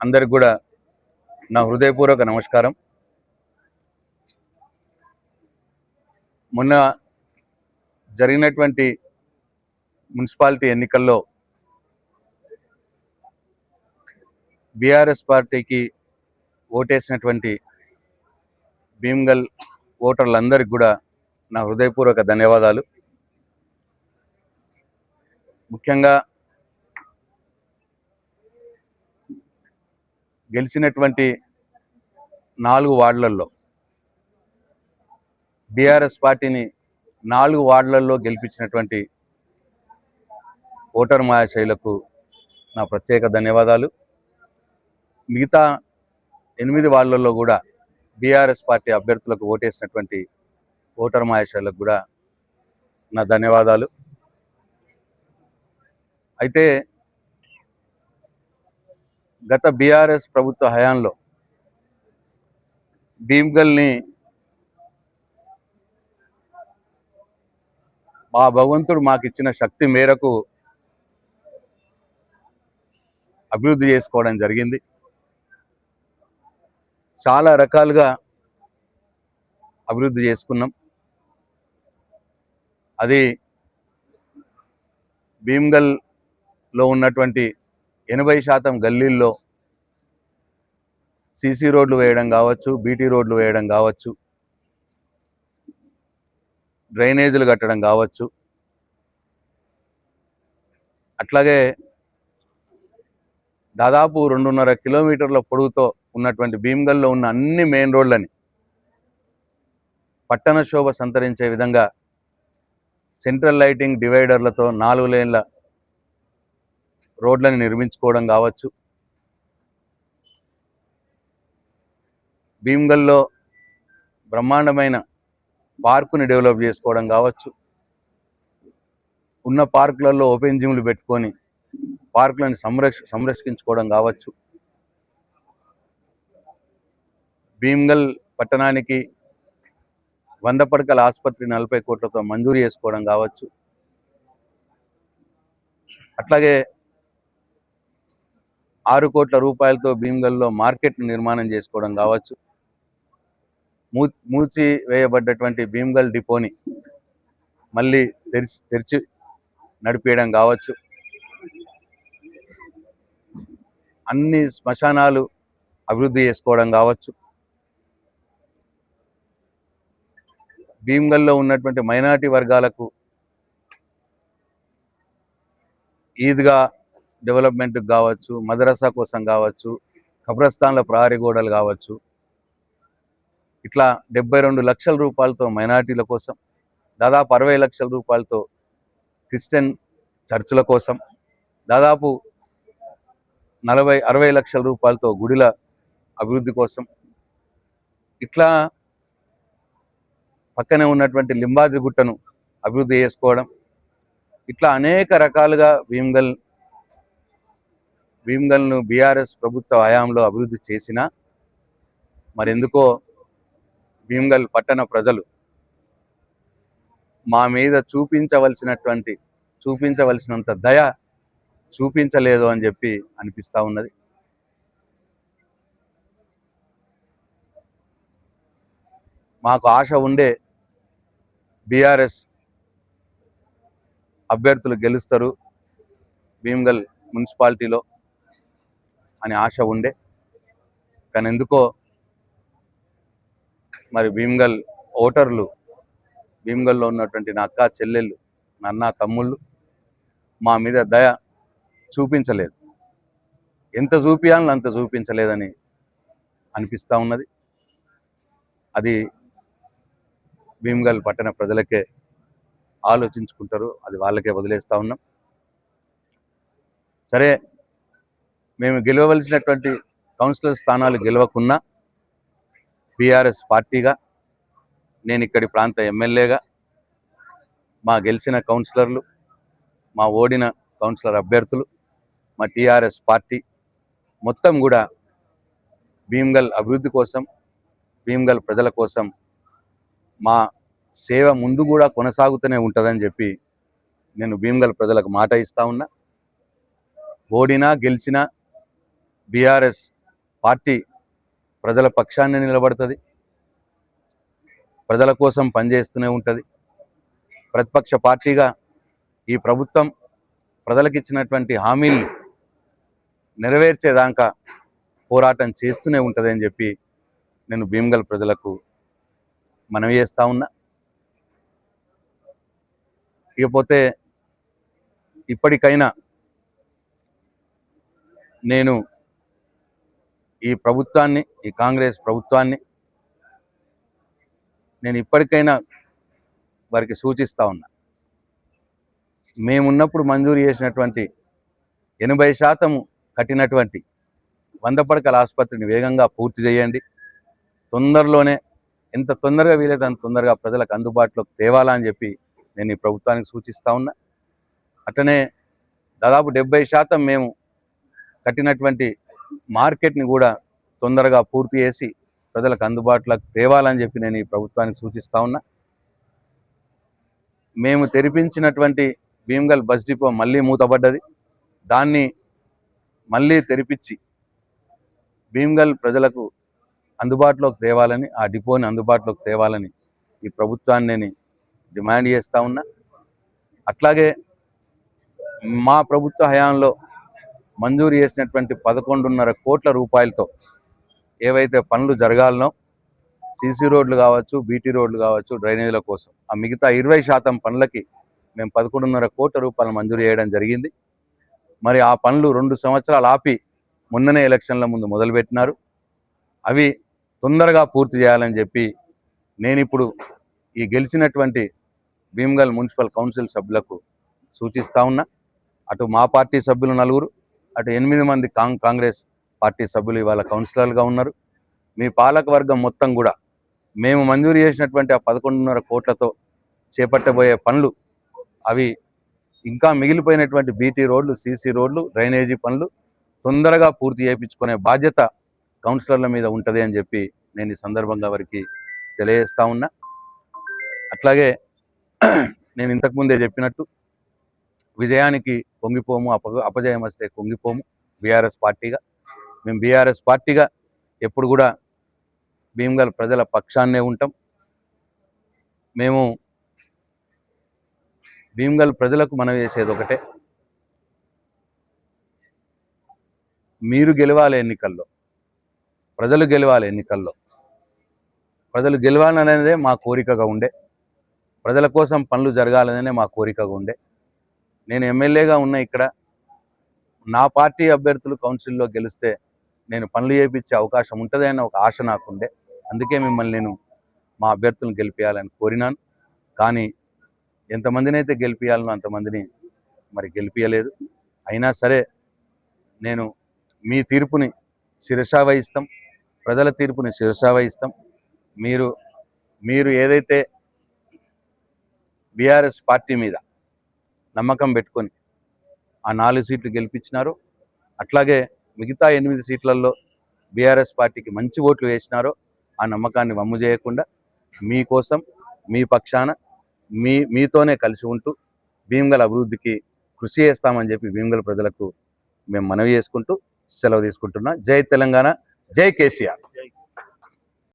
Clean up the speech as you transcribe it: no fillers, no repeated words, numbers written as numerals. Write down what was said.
అందరికి కూడా నా హృదయపూర్వక నమస్కారం. మొన్న జరిగినటువంటి మున్సిపాలిటీ ఎన్నికల్లో బీఆర్ఎస్ పార్టీకి ఓటేసినటువంటి భీమ్గల్ ఓటర్లందరికీ కూడా నా హృదయపూర్వక ధన్యవాదాలు. ముఖ్యంగా గెలిచినటువంటి 4 వార్డులలో బీఆర్ఎస్ పార్టీని 4 వార్డులలో గెలిపించినటువంటి ఓటర్ మహాశయులకు నా ప్రత్యేక ధన్యవాదాలు. మిగతా 8 వార్డులలో కూడా బీఆర్ఎస్ పార్టీ అభ్యర్థులకు ఓటేసినటువంటి ఓటర్ మహాశయులకు కూడా నా ధన్యవాదాలు. అయితే గత బీఆర్ఎస్ ప్రభుత్వ హయాంలో భీమ్గల్ని మా భగవంతుడు మాకు ఇచ్చిన శక్తి మేరకు అభివృద్ధి చేసుకోవడం జరిగింది. చాలా రకాలుగా అభివృద్ధి చేసుకున్నాం. అది భీమ్గల్లో ఉన్నటువంటి 80% గల్లీల్లో సీసీ రోడ్లు వేయడం కావచ్చు, బీటీ రోడ్లు వేయడం కావచ్చు, డ్రైనేజీలు కట్టడం కావచ్చు. అట్లాగే దాదాపు 2.5 కిలోమీటర్ల పొడవుతో ఉన్నటువంటి భీమ్గల్లో ఉన్న అన్ని మెయిన్ రోడ్లని పట్టణ శోభ సంతరించే విధంగా సెంట్రల్ లైటింగ్ డివైడర్లతో 4 లేన్ల రోడ్లను నిర్మించుకోవడం కావచ్చు. భీమ్గల్లో బ్రహ్మాండమైన పార్కుని డెవలప్ చేసుకోవడం కావచ్చు. ఉన్న పార్కులలో ఓపెన్ జిమ్లు పెట్టుకొని పార్కులను సంరక్షించుకోవడం కావచ్చు. భీమ్గల్ పట్టణానికి 100 పడకల ఆసుపత్రి 40 కోట్లతో మంజూరు చేసుకోవడం కావచ్చు. అట్లాగే 6 కోట్ల రూపాయలతో భీమ్గల్లో మార్కెట్ను నిర్మాణం చేసుకోవడం కావచ్చు. మూసి వేయబడ్డటువంటి భీమ్గల్ డిపోని మళ్ళీ తెరిచి నడిపేయడం కావచ్చు. అన్ని శ్మశానాలు అభివృద్ధి చేసుకోవడం కావచ్చు. భీమ్గల్లో ఉన్నటువంటి మైనారిటీ వర్గాలకు ఈద్గా డెవలప్మెంట్ కావచ్చు, మదరసా కోసం కావచ్చు, కబ్రస్థాన్ల ప్రహరీ గోడలు కావచ్చు. ఇట్లా 72 లక్షల రూపాయలతో మైనారిటీల కోసం, దాదాపు 60 లక్షల రూపాయలతో క్రిస్టియన్ చర్చిల కోసం, దాదాపు 60 లక్షల రూపాయలతో గుడిల అభివృద్ధి కోసం, ఇట్లా పక్కనే ఉన్నటువంటి లింబాద్రి గుట్టను అభివృద్ధి చేసుకోవడం, ఇట్లా అనేక రకాలుగా భీమ్గల్ను బీఆర్ఎస్ ప్రభుత్వ హయాంలో అభివృద్ధి చేసినా మరెందుకో భీమ్గల్ పట్టణ ప్రజలు మా మీద చూపించవలసినంత దయ చూపించలేదు అని చెప్పి అనిపిస్తూ ఉన్నది. మాకు ఆశ ఉండే బీఆర్ఎస్ అభ్యర్థులు గెలుస్తారు భీమ్గల్ మున్సిపాలిటీలో అని ఆశ ఉండే. కానీ ఎందుకో మరి భీమ్గల్ ఓటర్లు, భీమ్గల్లో ఉన్నటువంటి నా అక్క చెల్లెళ్ళు, నా అన్న తమ్ముళ్ళు మా మీద దయ చూపించలేదు. ఎంత చూపించాలని అంత చూపించలేదని అనిపిస్తూ ఉన్నది. అది భీమ్గల్ పట్టణ ప్రజలకే ఆలోచించుకుంటారు, అది వాళ్ళకే వదిలేస్తూ ఉన్నాం. సరే, మేము గెలవవలసినటువంటి కౌన్సిలర్ స్థానాలు గెలవకున్నా బీఆర్ఎస్ పార్టీగా, నేను ఇక్కడి ప్రాంత ఎమ్మెల్యేగా, మా గెలిచిన కౌన్సిలర్లు, మా ఓడిన కౌన్సిలర్ అభ్యర్థులు, మా టీఆర్ఎస్ పార్టీ మొత్తం కూడా భీమ్గల్ అభివృద్ధి కోసం, భీమ్గల్ ప్రజల కోసం మా సేవ ముందు కూడా కొనసాగుతూనే ఉంటుందని చెప్పి నేను భీమ్గల్ ప్రజలకు మాట ఇస్తా ఉన్నా. ఓడినా గెలిచినా బీఆర్ఎస్ పార్టీ ప్రజల పక్షాన్ని నిలబడుతుంది, ప్రజల కోసం పనిచేస్తూనే ఉంటుంది. ప్రతిపక్ష పార్టీగా ఈ ప్రభుత్వం ప్రజలకు ఇచ్చినటువంటి హామీలు నెరవేర్చేదాకా పోరాటం చేస్తూనే ఉంటుంది అని చెప్పి నేను భీమ్గల్ ప్రజలకు మనవి చేస్తా ఉన్నా. ఇకపోతే ఇప్పటికైనా నేను ఈ ప్రభుత్వాన్ని, ఈ కాంగ్రెస్ ప్రభుత్వాన్ని నేను ఇప్పటికైనా వారికి సూచిస్తా ఉన్నా. మేమున్నప్పుడు మంజూరు చేసినటువంటి 80% కట్టినటువంటి 100 పడకల ఆసుపత్రిని వేగంగా పూర్తి చేయండి. తొందరలోనే, ఎంత తొందరగా వీలైతే అంత తొందరగా ప్రజలకు అందుబాటులోకి తేవాలని చెప్పి నేను ఈ ప్రభుత్వానికి సూచిస్తా ఉన్నా. అట్లనే దాదాపు 70% మేము కట్టినటువంటి మార్కెట్ని కూడా తొందరగా పూర్తి చేసి ప్రజలకు అందుబాటులోకి తేవాలని చెప్పి నేను ఈ ప్రభుత్వానికి సూచిస్తా ఉన్నా. మేము తెరిపించినటువంటి భీమ్గల్ బస్ డిపో మళ్ళీ మూతపడ్డది. దాన్ని మళ్ళీ తెరిపించి భీమ్గల్ ప్రజలకు అందుబాటులోకి తేవాలని, ఆ డిపోని అందుబాటులోకి తేవాలని ఈ ప్రభుత్వాన్ని నేను డిమాండ్ చేస్తూ ఉన్నా. అట్లాగే మా ప్రభుత్వ హయాంలో మంజూరు చేసినటువంటి 11.5 కోట్ల రూపాయలతో ఏవైతే పనులు జరగాలనో, సీసీ రోడ్లు కావచ్చు, బీటీ రోడ్లు కావచ్చు, డ్రైనేజీల కోసం ఆ మిగతా 20% పనులకి మేము 11.5 కోట్ల రూపాయలు మంజూరు చేయడం జరిగింది. మరి ఆ పనులు 2 సంవత్సరాలు ఆపి మొన్ననే ఎలక్షన్ల ముందు మొదలుపెట్టినారు. అవి తొందరగా పూర్తి చేయాలని చెప్పి నేను ఇప్పుడు ఈ గెలిచినటువంటి భీమ్గల్ మున్సిపల్ కౌన్సిల్ సభ్యులకు సూచిస్తా ఉన్నా. అటు మా పార్టీ సభ్యులు 4, అటు 8 మంది కాంగ్రెస్ పార్టీ సభ్యులు ఇవాళ కౌన్సిలర్గా ఉన్నారు. మీ పాలక వర్గం మొత్తం కూడా మేము మంజూరు చేసినటువంటి ఆ 11.5 కోట్లతో చేపట్టబోయే పనులు, అవి ఇంకా మిగిలిపోయినటువంటి బీటీ రోడ్లు, సీసీ రోడ్లు, డ్రైనేజీ పనులు తొందరగా పూర్తి చేయించుకునే బాధ్యత కౌన్సిలర్ల మీద ఉంటుంది అని చెప్పి నేను ఈ సందర్భంగా వారికి తెలియజేస్తా ఉన్నా. అట్లాగే నేను ఇంతకుముందే చెప్పినట్టు విజయానికి పొంగిపోము, అపజయం వస్తే కుంగిపోము. బీఆర్ఎస్ పార్టీగా మేము బీఆర్ఎస్ పార్టీగా ఎప్పుడు కూడా భీమ్గల్ ప్రజల పక్షాన్నే ఉంటాం. మేము భీమ్గల్ ప్రజలకు మనవి చేసేది ఒకటే, మీరు గెలవాలి ఎన్నికల్లో, ప్రజలు గెలవాలి ఎన్నికల్లో. ప్రజలు గెలవాలనేదే మా కోరికగా ఉండే, ప్రజల కోసం పనులు జరగాలనే మా కోరికగా ఉండే. నేను ఎమ్మెల్యేగా ఉన్న ఇక్కడ నా పార్టీ అభ్యర్థులు కౌన్సిల్లో గెలిస్తే నేను పనులు చేయించే అవకాశం ఉంటుంది అన్న ఒక ఆశ నాకుండే. అందుకే మిమ్మల్ని నేను మా అభ్యర్థులను గెలిపించాలని కోరినాను. కానీ ఎంతమందిని అయితే గెలిపించాలనో అంతమందిని మరి గెలిపించలేదు. అయినా సరే నేను మీ తీర్పుని శిరసా వహిస్తాం, ప్రజల తీర్పుని శిరసా వహిస్తాం. మీరు ఏదైతే బీఆర్ఎస్ పార్టీ మీద నమ్మకం పెట్టుకొని ఆ 4 సీట్లు గెలిపించినారో, అట్లాగే మిగతా 8 సీట్లలో బీఆర్ఎస్ పార్టీకి మంచి ఓట్లు వేసినారో ఆ నమ్మకాన్ని వమ్ము చేయకుండా మీకోసం, మీ పక్షాన, మీతోనే కలిసి ఉంటూ భీమ్గల్ అభివృద్ధికి కృషి చేస్తామని చెప్పి భీమ్గల్ ప్రజలకు మేము మనవి చేసుకుంటూ సెలవు తీసుకుంటున్నా. జై తెలంగాణ, జై కేసీఆర్.